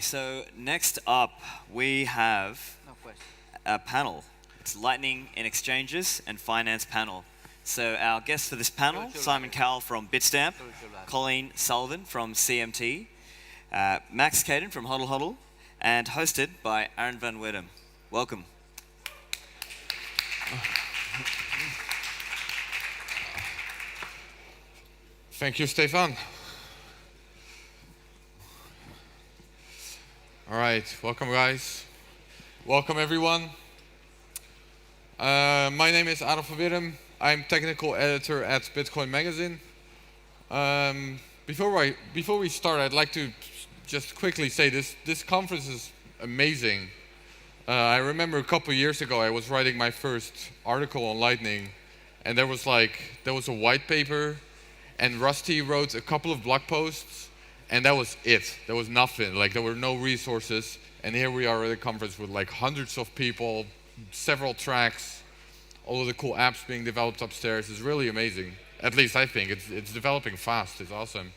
So next up, we have No question. a panel. It's Lightning in Exchanges and Finance panel. So our guests for this panel, Simon Cowell from Bitstamp, Colleen Sullivan from CMT, Max Keidun from Hodl Hodl, and hosted by Aaron van Wedem. Welcome. Thank you, Stefan. All right, welcome guys. Welcome everyone. My name is Aaron van Wedem. I'm technical editor at Bitcoin Magazine. Before we start, I'd like to just quickly say this conference is amazing. I remember a couple years ago I was writing my first article on Lightning, and there was a white paper, and Rusty wrote a couple of blog posts, and that was it. There was nothing. There were no resources, and here we are at a conference with hundreds of people, several tracks, all of the cool apps being developed upstairs. It's really amazing. At least I think it's developing fast. It's awesome.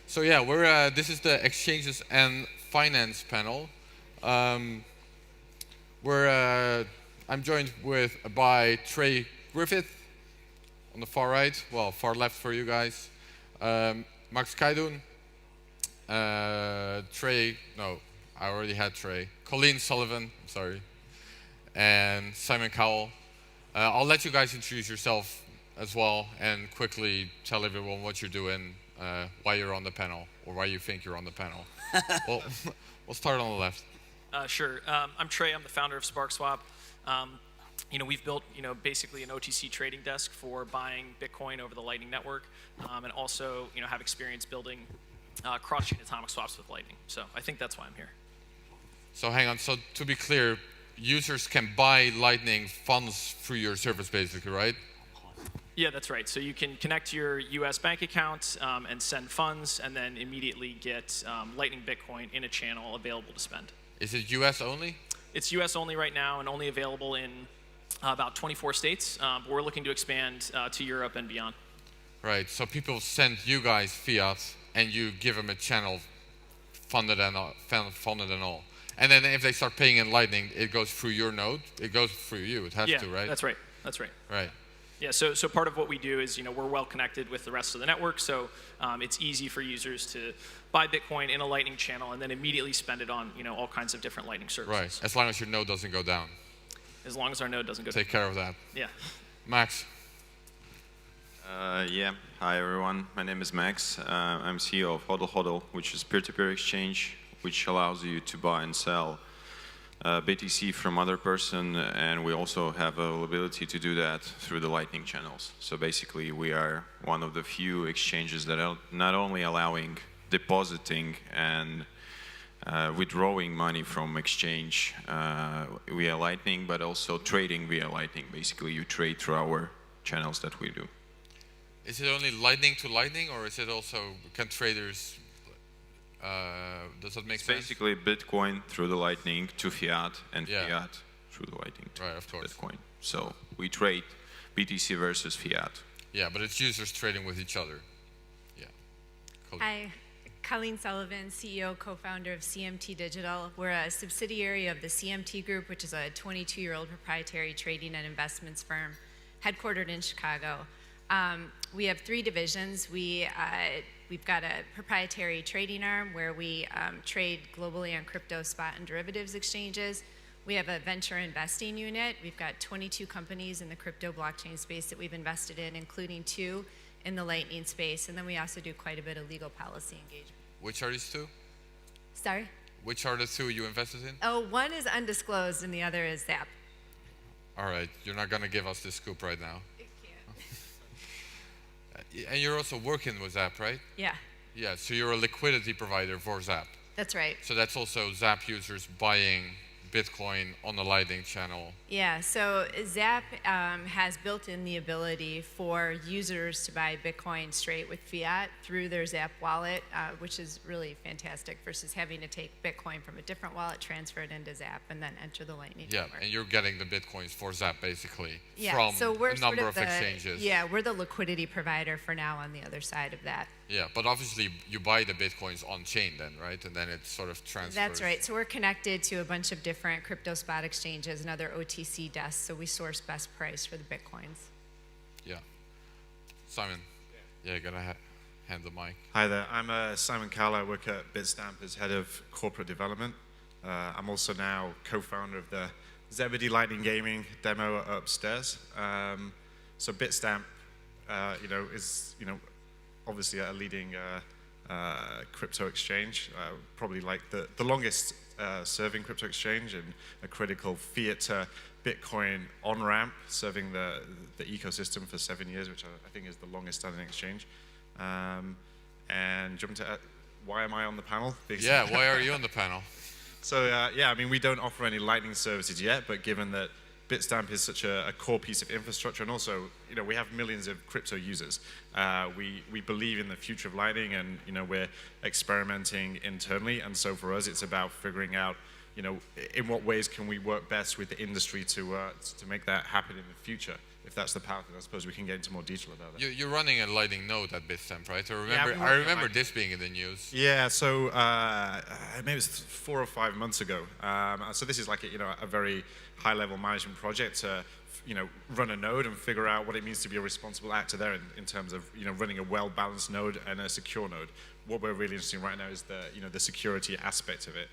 So yeah, this is the Exchanges and Finance panel. I'm joined by Trey Griffith on the far right, far left for you guys. Max Keidun, Trey, no, I already had Trey. Colleen Sullivan, sorry, and Simon Cowell. I'll let you guys introduce yourself as well and quickly tell everyone what you're doing, why you're on the panel, or why you think you're on the panel. Well, we'll start on the left. Sure. I'm Trey. I'm the founder of SparkSwap. We've built, basically an OTC trading desk for buying Bitcoin over the Lightning Network, and also, have experience building cross-chain atomic swaps with Lightning. So I think that's why I'm here. So hang on. So to be clear, users can buy Lightning funds through your service, basically, right? Yeah, that's right. So you can connect to your U.S. bank account and send funds, and then immediately get Lightning Bitcoin in a channel available to spend. Is it U.S. only? It's U.S. only right now, and only available in about 24 states. But we're looking to expand to Europe and beyond. Right. So people send you guys fiat, and you give them a channel funded and all. And then if they start paying in Lightning, it goes through your node. It goes through you. It has to, right? That's right. That's right. Right. Yeah. So part of what we do is, we're well connected with the rest of the network. So it's easy for users to buy Bitcoin in a Lightning channel and then immediately spend it on, all kinds of different Lightning services. Right. As long as your node doesn't go down. As long as our node doesn't go down. Take care of that. Yeah. Max. Hi everyone. My name is Max. I'm CEO of Hodl Hodl, which is peer-to-peer exchange, which allows you to buy and sell BTC from other person, and we also have availability to do that through the Lightning channels. So basically, we are one of the few exchanges that are not only allowing depositing and withdrawing money from exchange via Lightning, but also trading via Lightning. Basically, you trade through our channels that we do. Is it only Lightning to Lightning, or is it also, can traders, does that make sense? Basically Bitcoin through the Lightning to fiat, and fiat through the Lightning to right, of course. Bitcoin. So we trade BTC versus fiat. Yeah, but it's users trading with each other. Yeah. Cool. Hi, Colleen Sullivan, CEO, co-founder of CMT Digital. We're a subsidiary of the CMT Group, which is a 22-year-old proprietary trading and investments firm headquartered in Chicago. We have three divisions. We've got a proprietary trading arm where we trade globally on crypto, spot, and derivatives exchanges. We have a venture investing unit. We've got 22 companies in the crypto blockchain space that we've invested in, including 2 in the Lightning space. And then we also do quite a bit of legal policy engagement. Which are these 2? Sorry? Which are the 2 you invested in? Oh, one is undisclosed and the other is Zap. All right, you're not going to give us this scoop right now. And you're also working with Zap, right? Yeah. Yeah, so you're a liquidity provider for Zap. That's right. So that's also Zap users buying Bitcoin on the Lightning channel. Yeah, so Zap has built in the ability for users to buy Bitcoin straight with fiat through their Zap wallet, which is really fantastic versus having to take Bitcoin from a different wallet, transfer it into Zap, and then enter the Lightning network. And you're getting the Bitcoins for Zap basically yeah, from so we're a number sort of the, exchanges. Yeah, we're the liquidity provider for now on the other side of that. Yeah, but obviously you buy the Bitcoins on chain then, right? And then it sort of transfers. That's right. So we're connected to a bunch of different crypto spot exchanges and other OTC desks. So we source best price for the Bitcoins. Yeah. Simon, yeah, gotta hand the mic. Hi there, I'm Simon Cowell. I work at Bitstamp as head of corporate development. I'm also now co-founder of the Zebedee Lightning Gaming demo upstairs. So Bitstamp, is obviously a leading crypto exchange, probably like the longest serving crypto exchange and a critical fiat to Bitcoin on-ramp, serving the ecosystem for 7 years, which I think is the longest standing exchange. And jump to why am I on the panel? Yeah, why are you on the panel? So we don't offer any Lightning services yet, but given that Bitstamp is such a core piece of infrastructure, and also, we have millions of crypto users. We believe in the future of Lightning, and we're experimenting internally. And so for us, it's about figuring out, in what ways can we work best with the industry to make that happen in the future. If that's the path, then I suppose we can get into more detail about that. You're running a Lightning node at Bitstamp, right? I remember this being in the news. Yeah, so maybe it was 4 or 5 months ago. So this is like a very high-level management project to run a node and figure out what it means to be a responsible actor there in terms of running a well-balanced node and a secure node. What we're really interested in right now is the security aspect of it.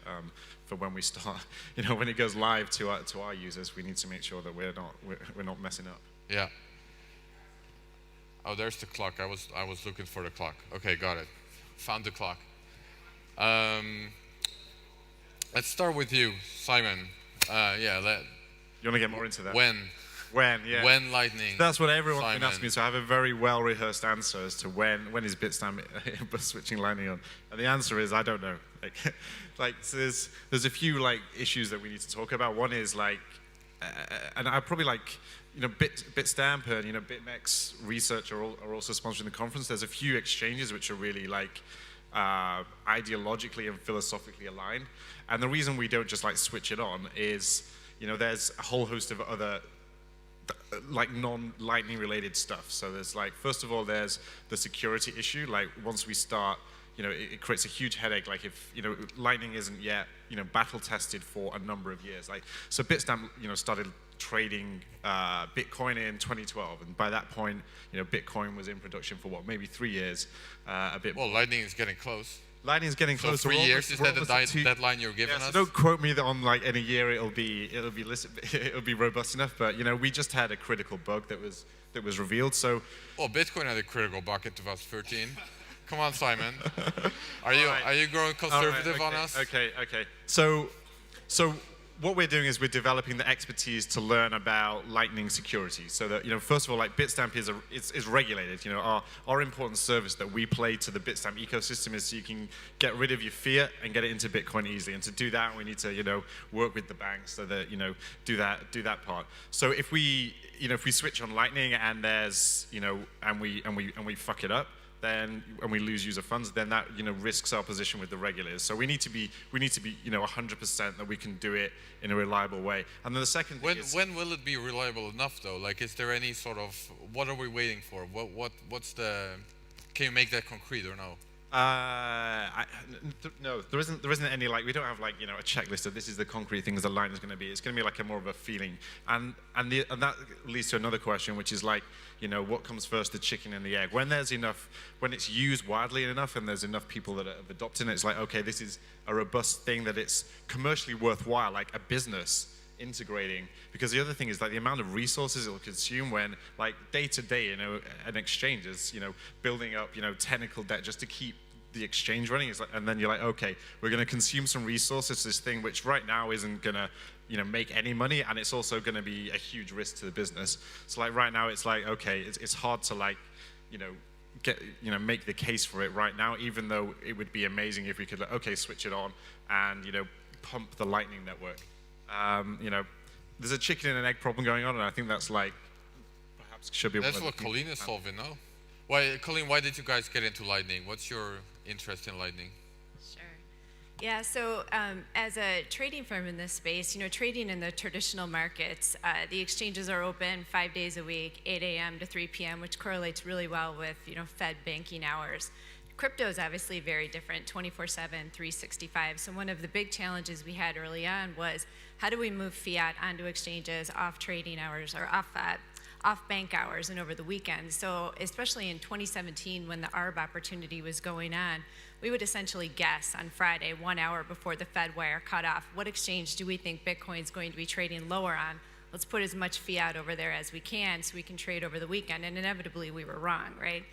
For when we start, when it goes live to our users, we need to make sure that we're not messing up. Yeah. Oh, there's the clock. I was looking for the clock. Okay, got it. Found the clock. Let's start with you, Simon. You want to get more into that? When? Yeah. When Lightning? That's what everyone's Simon. been asking me. So I have a very well-rehearsed answer as to when is Bitstamp switching Lightning on, and the answer is I don't know. So there's a few issues that we need to talk about. One is and I probably Bitstamp and BitMEX research are also sponsoring the conference. There's a few exchanges which are really ideologically and philosophically aligned, and the reason we don't just switch it on is there's a whole host of other non-Lightning related stuff. So there's first of all, there's the security issue. Once we start, it creates a huge headache. If Lightning isn't yet battle tested for a number of years. So Bitstamp started trading Bitcoin in 2012, and by that point Bitcoin was in production for maybe 3 years, a bit more. Well, Lightning is getting close. Lightning's getting close. So 3 years, is that the deadline you're giving us? So don't quote me that on in a year it'll be robust enough. But we just had a critical bug that was revealed. So Bitcoin had a critical bug in 2013. Come on, Simon. Are you growing conservative on us? Okay. So what we're doing is we're developing the expertise to learn about Lightning security. So that first of all, Bitstamp is regulated. Our important service that we play to the Bitstamp ecosystem is so you can get rid of your fiat and get it into Bitcoin easily. And to do that, we need to work with the banks so that do that part. So if we switch on Lightning and there's and we fuck it up, then and we lose user funds, then that risks our position with the regulators. So we need to be 100% that we can do it in a reliable way. And then the second thing is, when will it be reliable enough though? Is there any sort of, what are we waiting for? What's the, can you make that concrete or no? No, there isn't any we don't have a checklist of this is the concrete things the line is going to be. It's going to be a more of a feeling, and that leads to another question, which is what comes first, the chicken and the egg? When it's used widely enough, and there's enough people that have adopted it, it's okay, this is a robust thing that it's commercially worthwhile, a business integrating. Because the other thing is the amount of resources it'll consume when day to day an exchange is building up technical debt just to keep the exchange running. It's and then you're okay, we're going to consume some resources to this thing which right now isn't going to make any money, and it's also going to be a huge risk to the business. So right now it's okay, it's hard to get make the case for it right now, even though it would be amazing if we could switch it on and pump the Lightning network. There's a chicken and an egg problem going on, and I think that's perhaps should be. That's what Colleen is solving, no? Why, Colleen? Why did you guys get into Lightning? What's your interest in Lightning? Sure. Yeah. So as a trading firm in this space, trading in the traditional markets, the exchanges are open 5 days a week, 8 a.m. to 3 p.m., which correlates really well with Fed banking hours. crypto is obviously very different, 24/7, 365. So one of the big challenges we had early on was how do we move fiat onto exchanges off trading hours or off bank hours and over the weekend. So especially in 2017 when the ARB opportunity was going on, we would essentially guess on Friday, 1 hour before the Fed wire cut off, what exchange do we think Bitcoin's going to be trading lower on? Let's put as much fiat over there as we can so we can trade over the weekend. And inevitably we were wrong, right?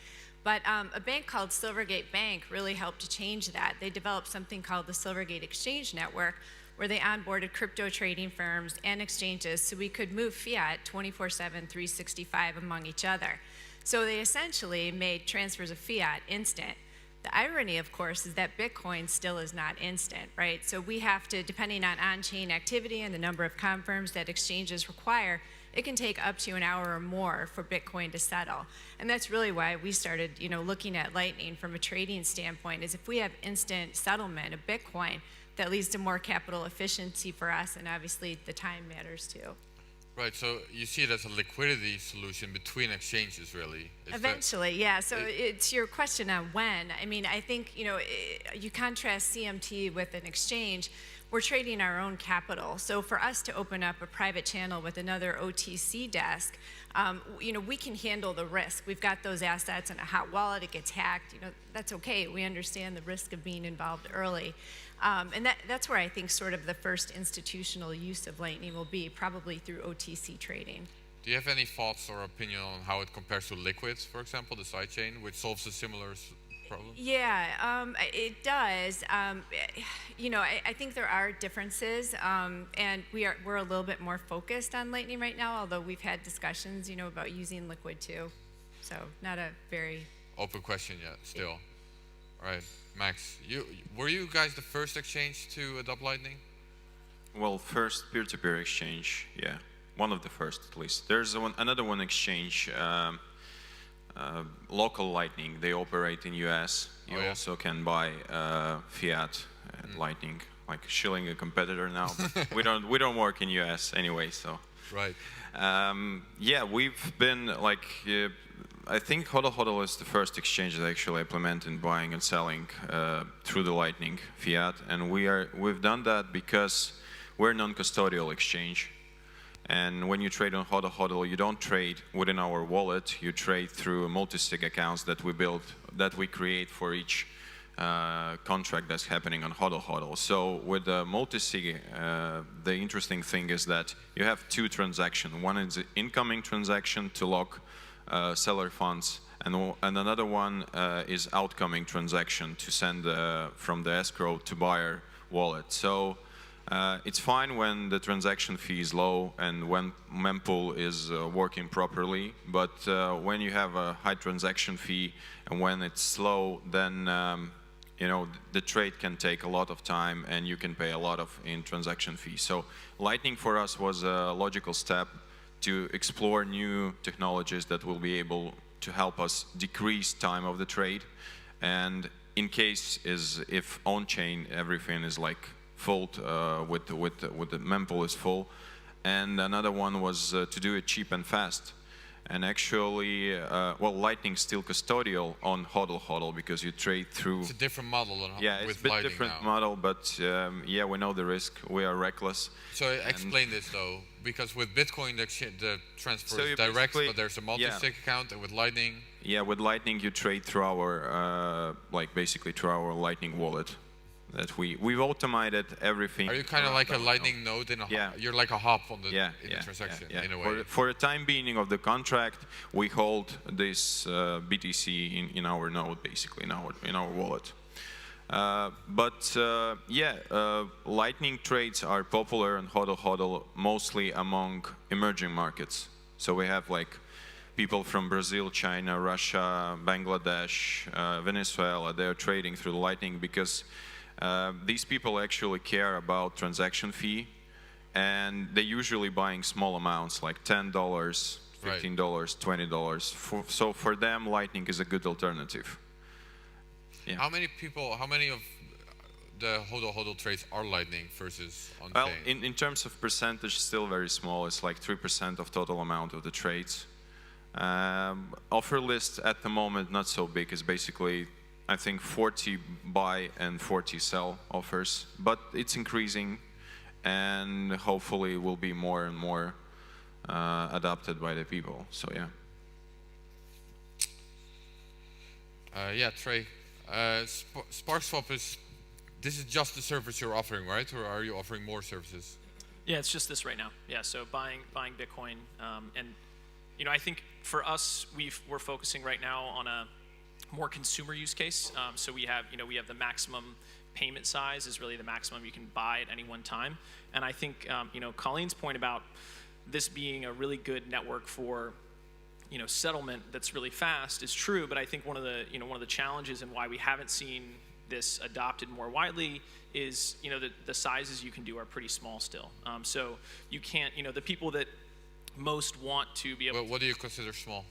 But a bank called Silvergate Bank really helped to change that. They developed something called the Silvergate Exchange Network, where they onboarded crypto trading firms and exchanges so we could move fiat 24/7, 365 among each other. So they essentially made transfers of fiat instant. The irony, of course, is that Bitcoin still is not instant, right? So we have to, depending on chain activity and the number of confirms that exchanges require, it can take up to an hour or more for Bitcoin to settle. And that's really why we started, looking at Lightning from a trading standpoint, is if we have instant settlement of Bitcoin, that leads to more capital efficiency for us, and obviously the time matters too. Right, so you see it as a liquidity solution between exchanges, really. Eventually, yeah. So it's your question on when. I mean, I think, you contrast CMT with an exchange, we're trading our own capital. So for us to open up a private channel with another OTC desk, we can handle the risk. We've got those assets in a hot wallet, it gets hacked, that's okay. We understand the risk of being involved early. And that's where I think sort of the first institutional use of Lightning will be, probably through OTC trading. Do you have any thoughts or opinion on how it compares to Liquids, for example, the sidechain, which solves a similar problem? Yeah, it does. I think there are differences, and we're a little bit more focused on Lightning right now, although we've had discussions, about using Liquid too. So not a very open question yet, still. All right, Max, were you guys the first exchange to adopt Lightning? Well, first peer-to-peer exchange, yeah. One of the first, at least. There's another one exchange, local Lightning. They operate in US. You also can buy fiat at Lightning, like shilling a competitor now. But we don't work in US anyway, so. Right. Yeah, we've been I think HODL is the first exchange that actually implemented buying and selling through the Lightning fiat, and we've done that because we're a non-custodial exchange. And when you trade on HODL, you don't trade within our wallet. You trade through multi-sig accounts that we create for each contract that's happening on HODL. So with the multi-sig, the interesting thing is that you have two transactions. One is the incoming transaction to lock seller funds, and another one is outgoing transaction to send from the escrow to buyer wallet. So it's fine when the transaction fee is low and when mempool is working properly, but when you have a high transaction fee and when it's slow, then the trade can take a lot of time and you can pay a lot in transaction fee. So Lightning for us was a logical step to explore new technologies that will be able to help us decrease time of the trade. And in case if on-chain everything is full with the mempool is full. And another one was to do it cheap and fast. And actually, Lightning's still custodial on HODL because you trade through. It's a different model than it's with a bit Lightning different now. model, but we know the risk. We are reckless. So explain this though, because with Bitcoin the transfer So is you direct, basically- but there's a multi-sig account, and with Lightning. Yeah, with Lightning you trade through our basically through our Lightning wallet. That we've automated everything. Are you kind of like a Lightning node in a you're like a hop on the in the transaction in a way. For the time being of the contract, we hold this BTC in our node, basically in our wallet. Lightning trades are popular in HODL mostly among emerging markets. So we have people from Brazil, China, Russia, Bangladesh, Venezuela. They're trading through Lightning because these people actually care about transaction fee, and they're usually buying small amounts like $10, $15, $20. So for them, Lightning is a good alternative. Yeah. How many of the HODL trades are Lightning versus on-chain? Well, in terms of percentage, still very small. It's 3% of total amount of the trades. Offer list at the moment not so big. It's basically I think 40 buy and 40 sell offers, but it's increasing, and hopefully will be more and more adopted by the people. So yeah. Yeah, Trey. SparkSwap this is just the service you're offering, right? Or are you offering more services? Yeah, it's just this right now. Yeah, so buying Bitcoin, and I think for us, we're focusing right now on a more consumer use case. So we have the maximum payment size is really the maximum you can buy at any one time. And I think Colleen's point about this being a really good network for settlement that's really fast is true. But I think one of the challenges and why we haven't seen this adopted more widely is the sizes you can do are pretty small still. So you can't the people that most want to be able. But what do you consider small?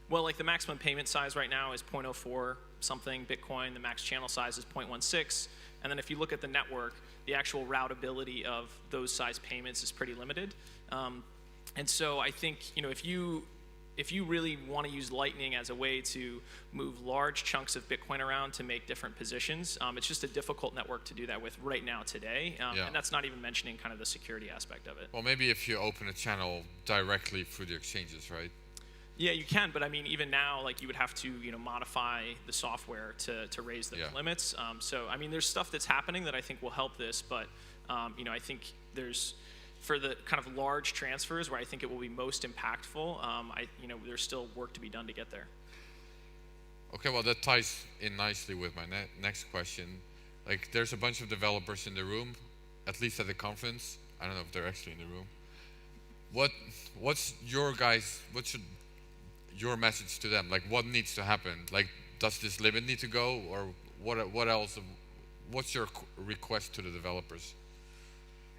Well, like the maximum payment size right now is 0.04 something Bitcoin. The max channel size is 0.16. And then if you look at the network, the actual routability of those size payments is pretty limited. And so I think if you really want to use Lightning as a way to move large chunks of Bitcoin around to make different positions, it's just a difficult network to do that with right now today. And that's not even mentioning kind of the security aspect of it. Well, maybe if you open a channel directly through the exchanges, right? Yeah, you can, but I mean, even now, like you would have to, modify the software to raise the limits. So I mean, there's stuff that's happening that I think will help this, but I think there's for the kind of large transfers where I think it will be most impactful. There's still work to be done to get there. Okay, well that ties in nicely with my next question. Like, there's a bunch of developers in the room, at least at the conference. I don't know if they're actually in the room. What's your message to them? Like, what needs to happen? Like, does this limit need to go, or what else? What's your request to the developers?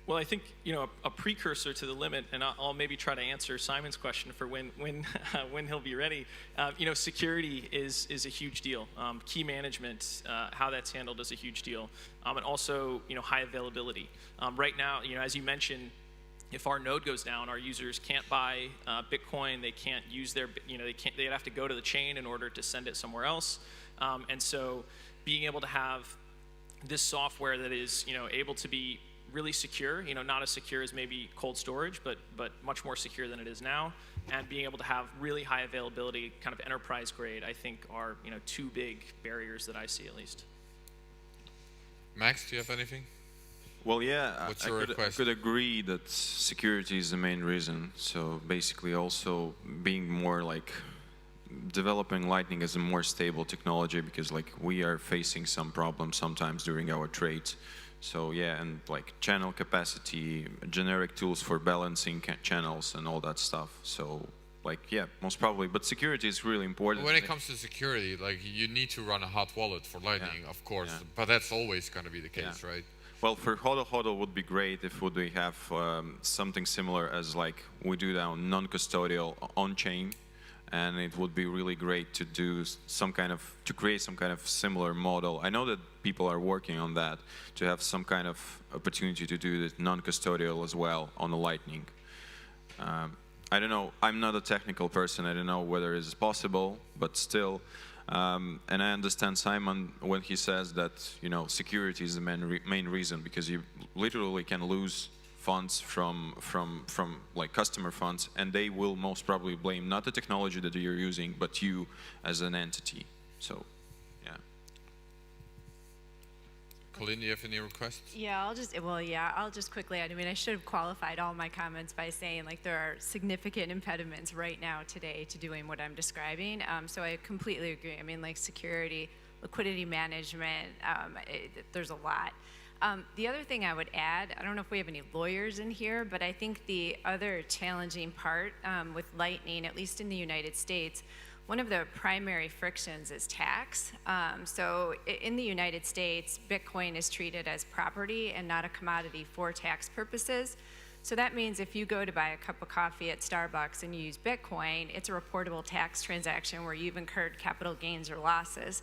Well, I think a precursor to the limit, and I'll maybe try to answer Simon's question for when he'll be ready. Security is a huge deal. Key management, how that's handled, is a huge deal, and also high availability. Right now, as you mentioned, if our node goes down, our users can't buy Bitcoin. They can't use their they'd have to go to the chain in order to send it somewhere else. And so, being able to have this software that is able to be really secure, not as secure as maybe cold storage, but much more secure than it is now, and being able to have really high availability, kind of enterprise grade, I think are two big barriers that I see at least. Max, do you have anything? Well, yeah, What's your request? I could agree that security is the main reason. So basically, also being more like developing Lightning as a more stable technology, because like we are facing some problems sometimes during our trades. So yeah, and like channel capacity, generic tools for balancing channels and all that stuff. So like, yeah, most probably. But security is really important. When it comes to security, like you need to run a hot wallet for Lightning, of course. Yeah. But that's always going to be the case, right? Well, for HODL would be great if we have something similar as like we do now, non-custodial on-chain. And it would be really great to do to create some kind of similar model. I know that people are working on that, to have some kind of opportunity to do this non-custodial as well on the Lightning. I don't know, I'm not a technical person, I don't know whether it is possible, but still, and I understand Simon when he says that, security is the main reason, because you literally can lose funds from like customer funds, and they will most probably blame not the technology that you're using, but you as an entity. So, yeah. Colleen, do you have any requests? Yeah, I'll just quickly add. I mean, I should have qualified all my comments by saying like there are significant impediments right now today to doing what I'm describing. So I completely agree. I mean, like security, liquidity management, there's a lot. The other thing I would add, I don't know if we have any lawyers in here, but I think the other challenging part with Lightning, at least in the United States, one of the primary frictions is tax. So in the United States, Bitcoin is treated as property and not a commodity for tax purposes. So that means if you go to buy a cup of coffee at Starbucks and you use Bitcoin, it's a reportable tax transaction where you've incurred capital gains or losses.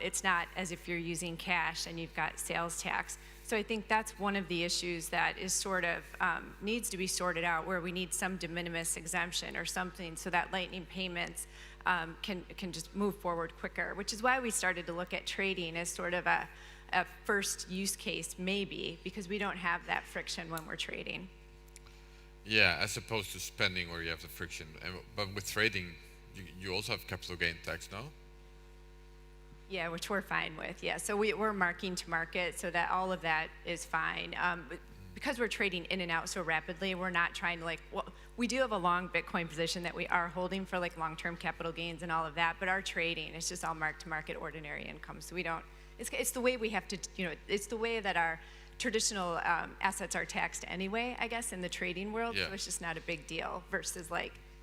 It's not as if you're using cash and you've got sales tax. So I think that's one of the issues that is sort of needs to be sorted out, where we need some de minimis exemption or something so that Lightning payments can just move forward quicker, which is why we started to look at trading as sort of a first use case, maybe, because we don't have that friction when we're trading. Yeah, as opposed to spending where you have the friction. But with trading, you also have capital gain tax, no? Yeah, which we're fine with. Yeah, so we're marking to market, so that all of that is fine. But because we're trading in and out so rapidly, we're not trying to we do have a long Bitcoin position that we are holding for long-term capital gains and all of that, but our trading is just all mark to market ordinary income. So we don't, it's the way we have to, it's the way that our traditional assets are taxed anyway, I guess, in the trading world. Yeah. So it's just not a big deal versus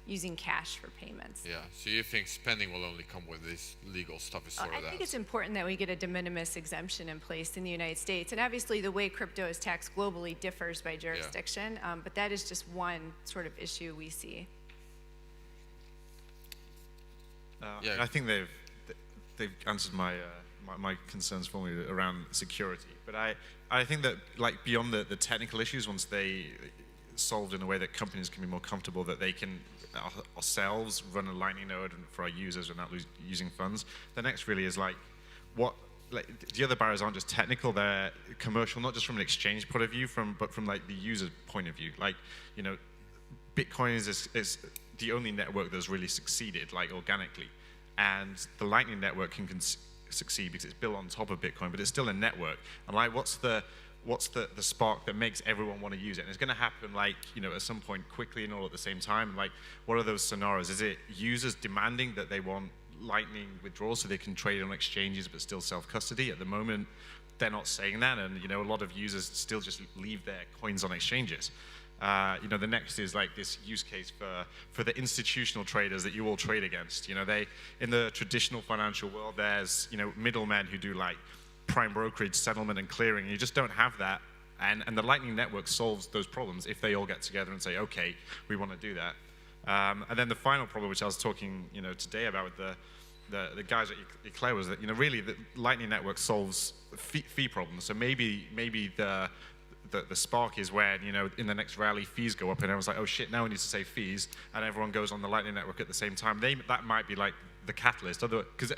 using cash for payments. Yeah, so you think spending will only come with this legal stuff is sorted out? I think it's important that we get a de minimis exemption in place in the United States. And obviously the way crypto is taxed globally differs by jurisdiction, but that is just one sort of issue we see. I think they've answered my concerns for me around security. But I think that beyond the technical issues, once they solved in a way that companies can be more comfortable that they can ourselves run a Lightning node for our users without using funds. The next really is the other barriers aren't just technical, they're commercial, not just from an exchange point of view, but from the user point of view. Bitcoin is the only network that's really succeeded organically, and the Lightning network can succeed because it's built on top of Bitcoin, but it's still a network. And what's the spark that makes everyone want to use it? And it's going to happen at some point quickly and all at the same time. What are those scenarios? Is it users demanding that they want Lightning withdrawals so they can trade on exchanges but still self-custody? At the moment, they're not saying that, and a lot of users still just leave their coins on exchanges. The next is this use case for the institutional traders that you all trade against. They, in the traditional financial world, there's middlemen who do prime brokerage, settlement, and clearing. You just don't have that, and the Lightning Network solves those problems if they all get together and say, okay, we want to do that. And then the final problem, which I was talking today about with the guys at Eclair, was that really the Lightning Network solves fee problems. So maybe the spark is when in the next rally fees go up and everyone's like, oh shit, now we need to save fees, and everyone goes on the Lightning Network at the same time. That might be the catalyst, because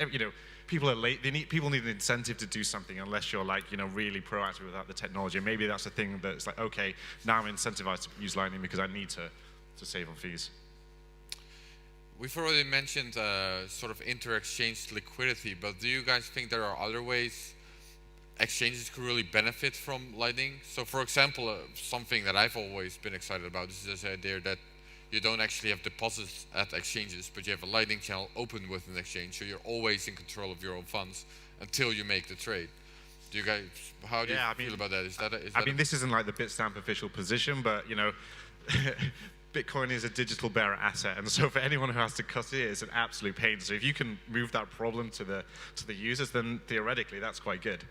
people are late. People need an incentive to do something unless you're really proactive without the technology. And maybe that's the thing that's okay, now I'm incentivized to use Lightning because I need to save on fees. We've already mentioned sort of inter-exchange liquidity, but do you guys think there are other ways exchanges could really benefit from Lightning? So for example, something that I've always been excited about is this idea that you don't actually have deposits at exchanges, but you have a Lightning channel open with an exchange, so you're always in control of your own funds until you make the trade. Do you guys, how do you feel about that? This isn't the Bitstamp official position, but Bitcoin is a digital bearer asset, and so for anyone who has to custody it, it's an absolute pain. So if you can move that problem to the users, then theoretically that's quite good.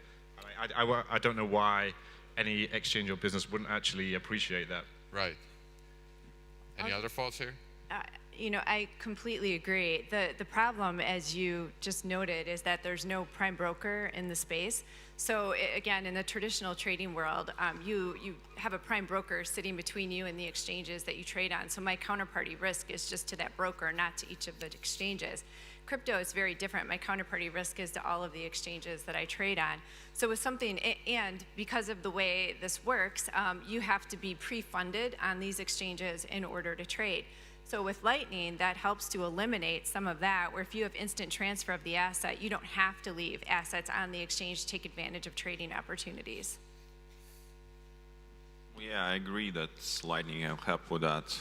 I don't know why any exchange or business wouldn't actually appreciate that. Right. Any other thoughts here? I completely agree. The problem, as you just noted, is that there's no prime broker in the space. So again, in the traditional trading world, you have a prime broker sitting between you and the exchanges that you trade on. So my counterparty risk is just to that broker, not to each of the exchanges. Crypto is very different. My counterparty risk is to all of the exchanges that I trade on. So with something, and because of the way this works, you have to be pre-funded on these exchanges in order to trade. So with Lightning, that helps to eliminate some of that, where if you have instant transfer of the asset, you don't have to leave assets on the exchange to take advantage of trading opportunities. Yeah, I agree that Lightning will help with that,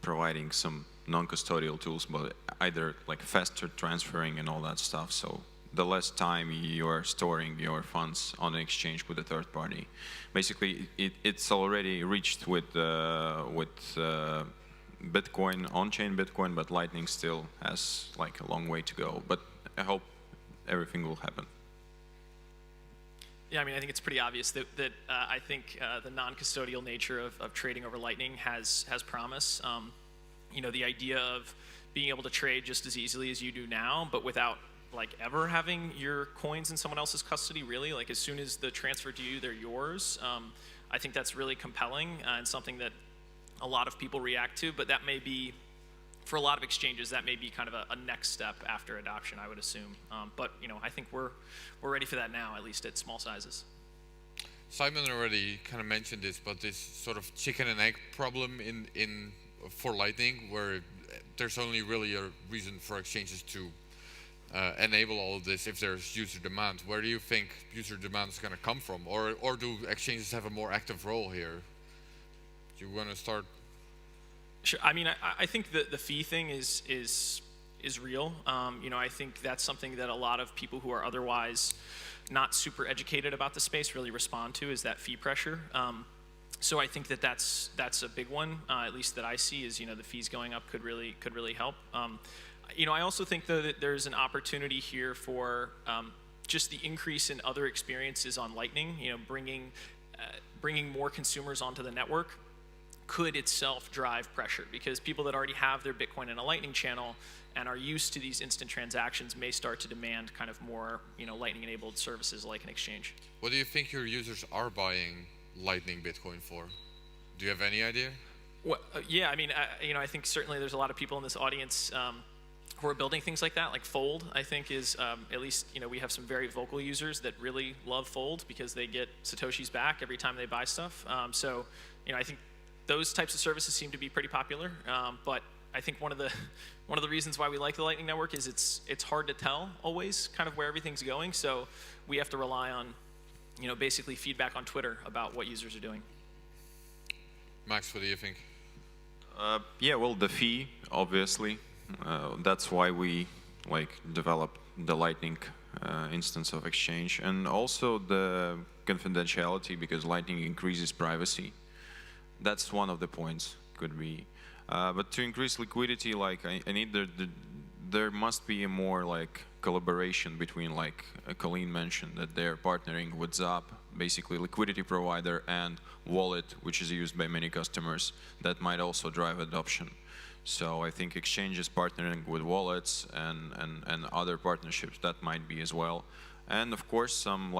providing some non-custodial tools, but either faster transferring and all that stuff. So the less time you are storing your funds on an exchange with a third party. Basically, it's already reached with Bitcoin, on-chain Bitcoin, but Lightning still has a long way to go. But I hope everything will happen. Yeah, I think it's pretty obvious that I think the non-custodial nature of trading over Lightning has promise. The idea of being able to trade just as easily as you do now, but without ever having your coins in someone else's custody, really. As soon as the transfer to you, they're yours. I think that's really compelling and something that a lot of people react to, but that may be for a lot of exchanges, that may be kind of a next step after adoption, I would assume. But I think we're ready for that now, at least at small sizes. Simon already kind of mentioned this, but this sort of chicken and egg problem for Lightning, where there's only really a reason for exchanges to enable all of this if there's user demand. Where do you think user demand is going to come from, or do exchanges have a more active role here? Do you want to start? Sure. I mean, I think the fee thing is real. I think that's something that a lot of people who are otherwise not super educated about the space really respond to, is that fee pressure. So I think that's a big one, at least that I see, is the fees going up could really help. I also think though that there's an opportunity here for just the increase in other experiences on Lightning. Bringing more consumers onto the network could itself drive pressure, because people that already have their Bitcoin in a Lightning channel and are used to these instant transactions may start to demand kind of more, Lightning-enabled services like an exchange. What do you think your users are buying Lightning Bitcoin for? Do you have any idea? Well, yeah, I mean, I think certainly there's a lot of people in this audience who are building things like that, like Fold. I think is at least we have some very vocal users that really love Fold because they get Satoshis back every time they buy stuff. So I think those types of services seem to be pretty popular. But I think one of the reasons why we like the Lightning Network is it's hard to tell always kind of where everything's going. So we have to rely on basically feedback on Twitter about what users are doing. Max, what do you think? Yeah, well, the fee, obviously. That's why we developed the Lightning instance of exchange, and also the confidentiality, because Lightning increases privacy. That's one of the points, could be. But to increase liquidity, I need there must be a more collaboration between, Colleen mentioned, that they're partnering with Zap, basically liquidity provider, and wallet, which is used by many customers. That might also drive adoption. So I think exchanges partnering with wallets and other partnerships, that might be as well. And of course some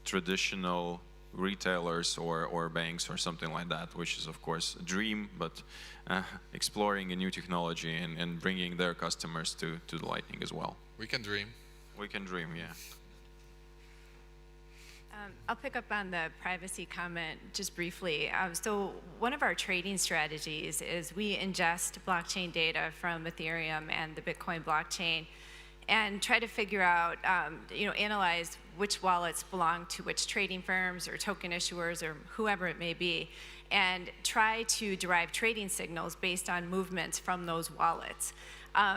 traditional retailers or banks or something like that, which is of course a dream, but exploring a new technology and bringing their customers to the Lightning as well. We can dream. We can dream, yeah. I'll pick up on the privacy comment just briefly. So one of our trading strategies is we ingest blockchain data from Ethereum and the Bitcoin blockchain and try to figure out, analyze which wallets belong to which trading firms or token issuers or whoever it may be, and try to derive trading signals based on movements from those wallets.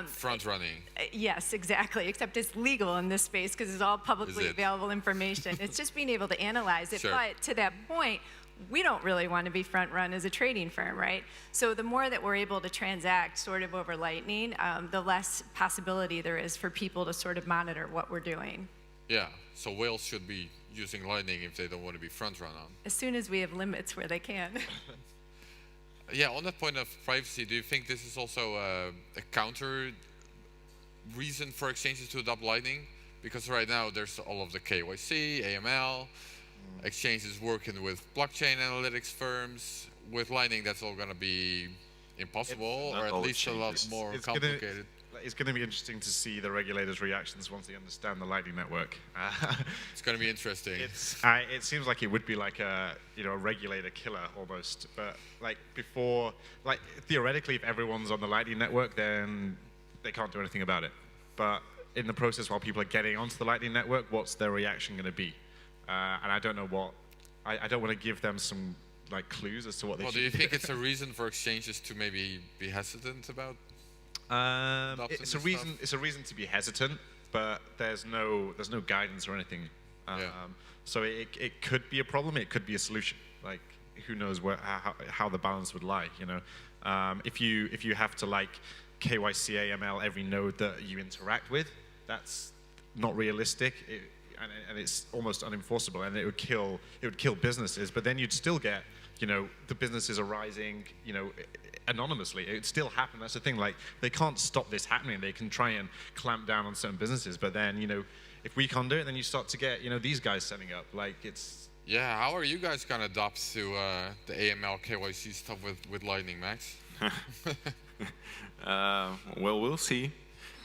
Front running. Yes, exactly. Except it's legal in this space because it's all publicly available information. It's just being able to analyze it. Sure. But to that point, we don't really want to be front run as a trading firm, right? So the more that we're able to transact sort of over Lightning, the less possibility there is for people to sort of monitor what we're doing. Yeah. So whales should be using Lightning if they don't want to be front run on. As soon as we have limits where they can. Yeah, on that point of privacy, do you think this is also a counter reason for exchanges to adopt Lightning? Because right now there's all of the KYC, AML, exchanges working with blockchain analytics firms. With Lightning, that's all going to be impossible, or at least a lot more complicated. It's going to be interesting to see the regulators' reactions once they understand the Lightning Network. It's going to be interesting. It seems like it would be like a regulator killer almost. But before, theoretically, if everyone's on the Lightning Network, then they can't do anything about it. But in the process, while people are getting onto the Lightning Network, what's their reaction going to be? And I don't know what. I don't want to give them some clues as to what they should do. Well, do you think it's a reason for exchanges to maybe be hesitant about? It's a reason to be hesitant, but there's no guidance or anything. So it could be a problem. It could be a solution. Who knows how the balance would lie? If you have to KYC AML every node that you interact with, that's not realistic. And it's almost unenforceable, and it would kill businesses. But then you'd still get the businesses arising anonymously. It still happen. That's the thing. They can't stop this happening. They can try and clamp down on certain businesses, but then if we can't do it, then you start to get these guys setting up. It's. Yeah, how are you guys gonna adapt to the AML KYC stuff with Lightning, Max? Well, we'll see.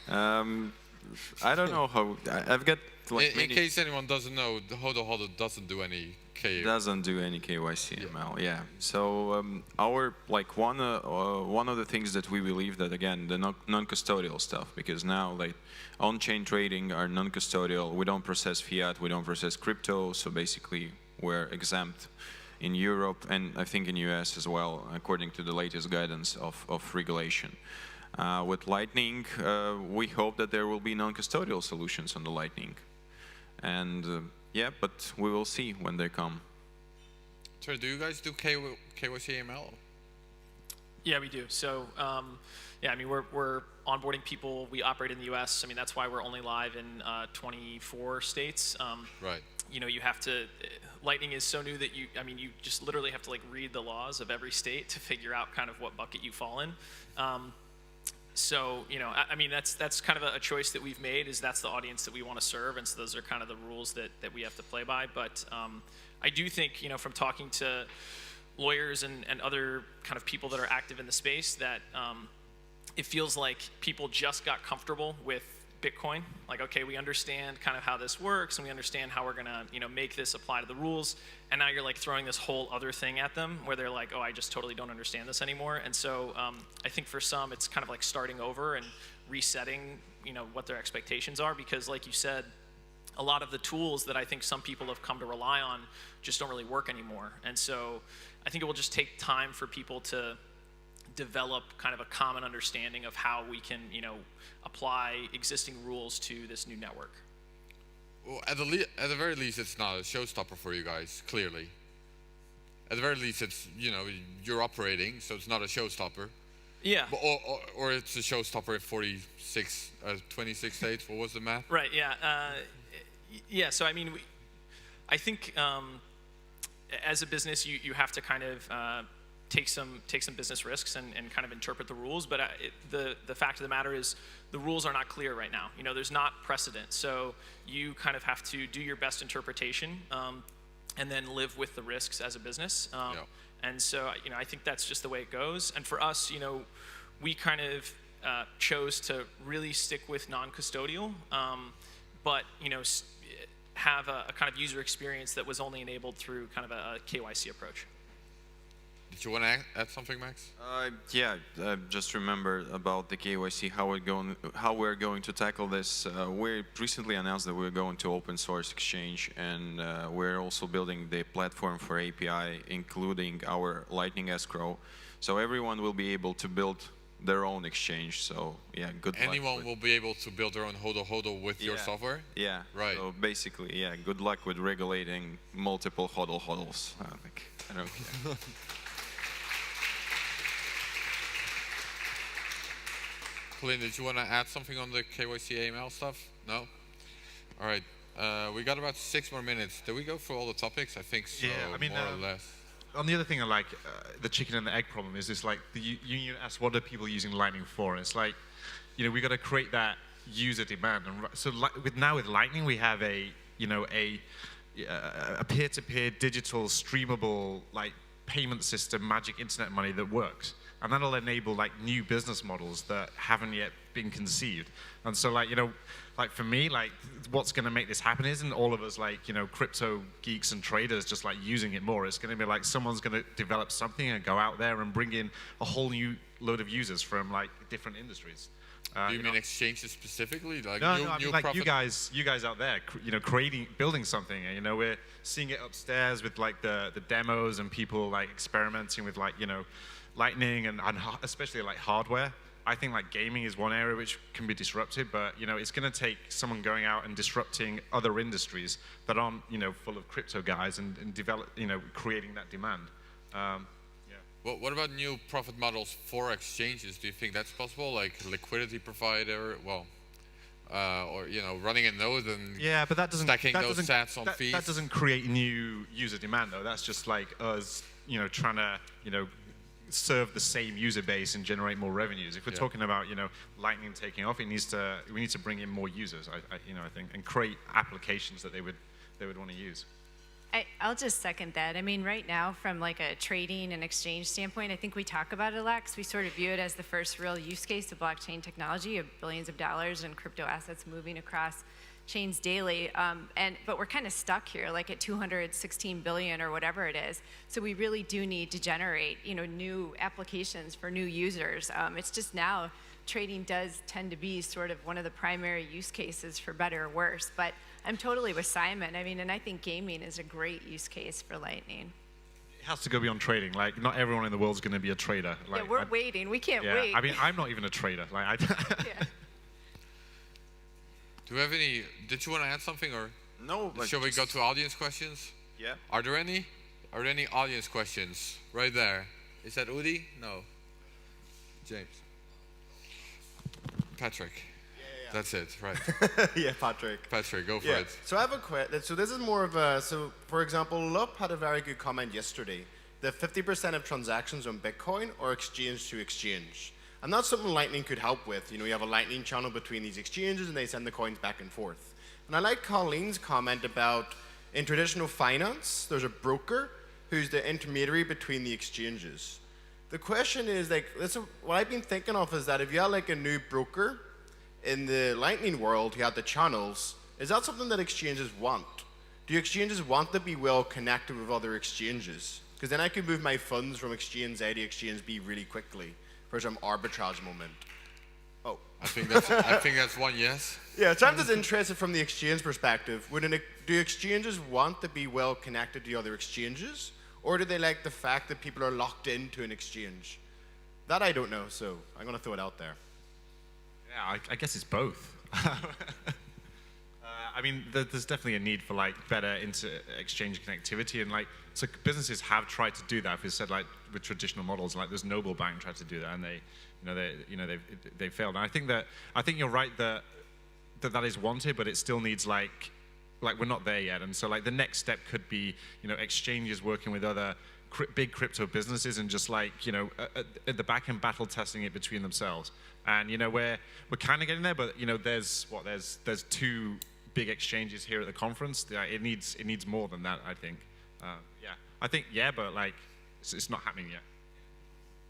I don't know how. I've got like In case anyone doesn't know, the HODL doesn't do any doesn't do any KYC/ML. Yeah. So our like one of the things that we believe that again the non-custodial stuff, because now like on-chain trading are non-custodial. We don't process fiat. We don't process crypto. So basically we're exempt in Europe and I think in US as well, according to the latest guidance of regulation. With Lightning, we hope that there will be non-custodial solutions on the Lightning. And yeah, but we will see when they come. Trey, do you guys do KYC AML? Yeah, we do. So, yeah, I mean, we're onboarding people. We operate in the U.S. I mean, that's why we're only live in 24 states. Right. You know, you have to. Lightning is so new that you just literally have to like read the laws of every state to figure out kind of what bucket you fall in. So, you know, I mean, that's kind of a choice that we've made, is that's the audience that we want to serve, and so those are kind of the rules that we have to play by. But I do think, you know, from talking to lawyers and other kind of people that are active in the space, that it feels like people just got comfortable with Bitcoin. Like, okay, we understand kind of how this works, and we understand how we're gonna, you know, make this apply to the rules. And now you're like throwing this whole other thing at them, where they're like, oh, I just totally don't understand this anymore. And so I think for some, it's kind of like starting over and resetting, you know, what their expectations are, because like you said, a lot of the tools that I think some people have come to rely on just don't really work anymore. And so I think it will just take time for people to develop kind of a common understanding of how we can, you know, apply existing rules to this new network. Well, at the very least, it's not a showstopper for you guys, clearly. At the very least, it's, you know, you're operating, so it's not a showstopper. Yeah. Or it's a showstopper at 26 states. What was the math? Right, yeah. Yeah, so I mean, I think as a business, you have to kind of take some business risks and kind of interpret the rules. But the fact of the matter is, the rules are not clear right now. You know, there's not precedent. So you kind of have to do your best interpretation and then live with the risks as a business. Yeah. And so, you know, I think that's just the way it goes. And for us, you know, we kind of chose to really stick with non-custodial, but, you know, have a kind of user experience that was only enabled through kind of a KYC approach. Did you want to add something, Max? Yeah, just remember about the KYC, how we're going to tackle this. We recently announced that we're going to open source exchange, and we're also building the platform for API, including our Lightning escrow. So everyone will be able to build their own exchange. So yeah, good luck. Anyone will be able to build their own HODL with your software? Yeah. Right. So basically, yeah, good luck with regulating multiple HODLs. I don't care. Colleen, did you want to add something on the KYC AML stuff? No? All right. We got about 6 more minutes. Did we go through all the topics? I think so, yeah, I mean, more or less. On the other thing I like, the chicken and the egg problem is this, like, the union asks, what are people using Lightning for? And it's like, you know, we got to create that user demand. And so with Lightning, we have a peer-to-peer digital streamable, like, payment system, magic internet money that works. And that'll enable like new business models that haven't yet been conceived. And so, like, you know, like for me, like what's going to make this happen isn't all of us, like, you know, crypto geeks and traders just like using it more. It's going to be like someone's going to develop something and go out there and bring in a whole new load of users from like different industries. Do you mean exchanges specifically? Like no, new I mean, like you guys out there, you know, building something. And, you know, we're seeing it upstairs with like the demos and people like experimenting with like, you know, Lightning and especially like hardware. I think like gaming is one area which can be disrupted, but, you know, it's going to take someone going out and disrupting other industries that aren't, you know, full of crypto guys and develop, you know, creating that demand. Yeah. Well, what about new profit models for exchanges? Do you think that's possible? Like liquidity provider, well, or, you know, running a node and but that doesn't, stacking those sats on fees? That doesn't create new user demand though. That's just like us, you know, trying to, you know, serve the same user base and generate more revenues. If we're talking about, you know, Lightning taking off, we need to bring in more users. I think, and create applications that they would want to use. I'll just second that. I mean, right now, from like a trading and exchange standpoint, I think we talk about it a lot because we sort of view it as the first real use case of blockchain technology, of billions of dollars in crypto assets moving across chains daily. But we're kind of stuck here, like at 216 billion or whatever it is. So we really do need to generate, new applications for new users. It's just now trading does tend to be sort of one of the primary use cases, for better or worse. But I'm totally with Simon. I mean, and I think gaming is a great use case for Lightning. It has to go beyond trading. Like, not everyone in the world is going to be a trader. Like, Yeah, we're waiting. We can't wait. I mean, I'm not even a trader. Like, Yeah. Do we have any? Did you want to add something, or No, like shall we go to audience questions? Yeah. Are there any? Are there any audience questions? Right there. Is that Udi? No. James. Patrick. Yeah. That's it, right? Yeah, Patrick. Patrick, go for Yeah. it. So I have a question. So this is more of a. So for example, Lup had a very good comment yesterday that 50% of transactions on Bitcoin are exchange to exchange, and that's something Lightning could help with. You have a Lightning channel between these exchanges, and they send the coins back and forth. And I like Colleen's comment about in traditional finance, there's a broker who's the intermediary between the exchanges. The question is, like, what I've been thinking of is that if you had like a new broker in the Lightning world, you had the channels, is that something that exchanges want? Do exchanges want to be well connected with other exchanges? Because then I could move my funds from exchange A to exchange B really quickly for some arbitrage moment. Oh. I think that's one yes. Yeah, so I'm just interested from the exchange perspective. Do exchanges want to be well connected to other exchanges? Or do they like the fact that people are locked into an exchange? That I don't know, so I'm going to throw it out there. yeah, I guess it's both. I mean, there's definitely a need for like better inter-exchange connectivity, and like so businesses have tried to do that. If it's said like with traditional models, like there's Noble Bank tried to do that, and they failed. And I think you're right that is wanted, but it still needs like we're not there yet. And so like the next step could be exchanges working with other big crypto businesses and just like at the back end battle testing it between themselves. And we're kind of getting there, but there's two big exchanges here at the conference. It needs more than that, I think. But like it's not happening yet.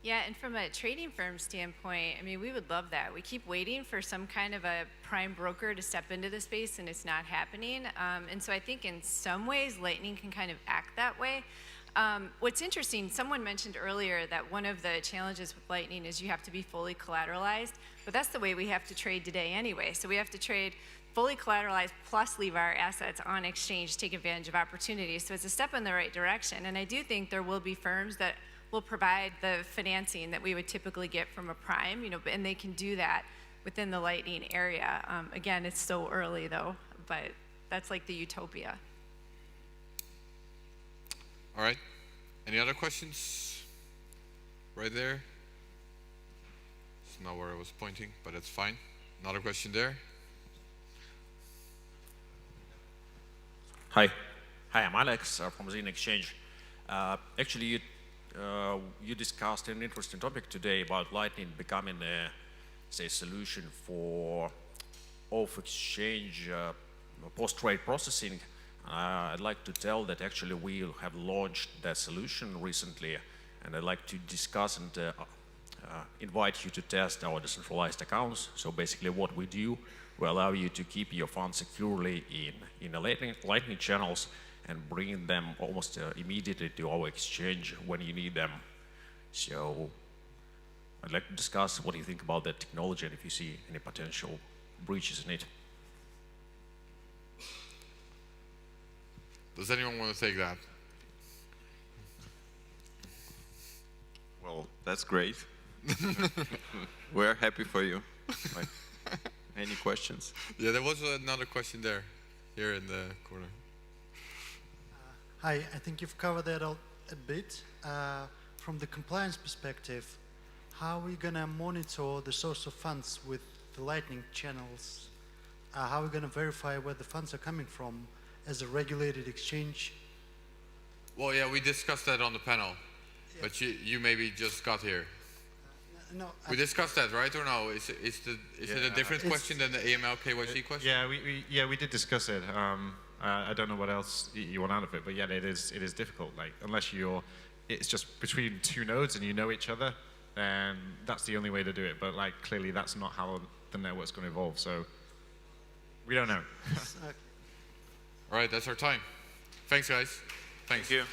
Yeah, and from a trading firm standpoint, I mean, we would love that. We keep waiting for some kind of a prime broker to step into the space, and it's not happening. And so I think in some ways, Lightning can kind of act that way. What's interesting, someone mentioned earlier that one of the challenges with Lightning is you have to be fully collateralized, but that's the way we have to trade today anyway. So we have to trade fully collateralized plus leave our assets on exchange, take advantage of opportunities. So it's a step in the right direction. And I do think there will be firms that will provide the financing that we would typically get from a prime, and they can do that within the Lightning area. Again, it's so early though, but that's like the utopia. All right. Any other questions? Right there. It's not where I was pointing, but it's fine. Another question there. Hi, I'm Alex from Zine Exchange. Actually, you discussed an interesting topic today about Lightning becoming a solution for off-exchange post-trade processing. I'd like to tell that actually we have launched that solution recently, and I'd like to discuss and invite you to test our decentralized accounts. So basically what we do, we allow you to keep your funds securely in the Lightning channels and bring them almost immediately to our exchange when you need them. So I'd like to discuss what you think about that technology and if you see any potential breaches in it. Does anyone want to take that? Well, that's great. We're happy for you. Like, any questions? Yeah, there was another question there, here in the corner. Hi, I think you've covered that a bit. From the compliance perspective, how are we going to monitor the source of funds with the Lightning channels? How are we going to verify where the funds are coming from as a regulated exchange? Well, yeah, we discussed that on the panel, yeah. But you maybe just got here. No, we discussed that, right, or no? Is it a different question than the AML KYC question? Yeah, we did discuss it. I don't know what else you want out of it, but yeah, it is difficult. Like unless it's just between two nodes and you know each other, then that's the only way to do it. But like clearly that's not how the network's going to evolve. So we don't know. All right, that's our time. Thanks, guys. Thanks. Thank you.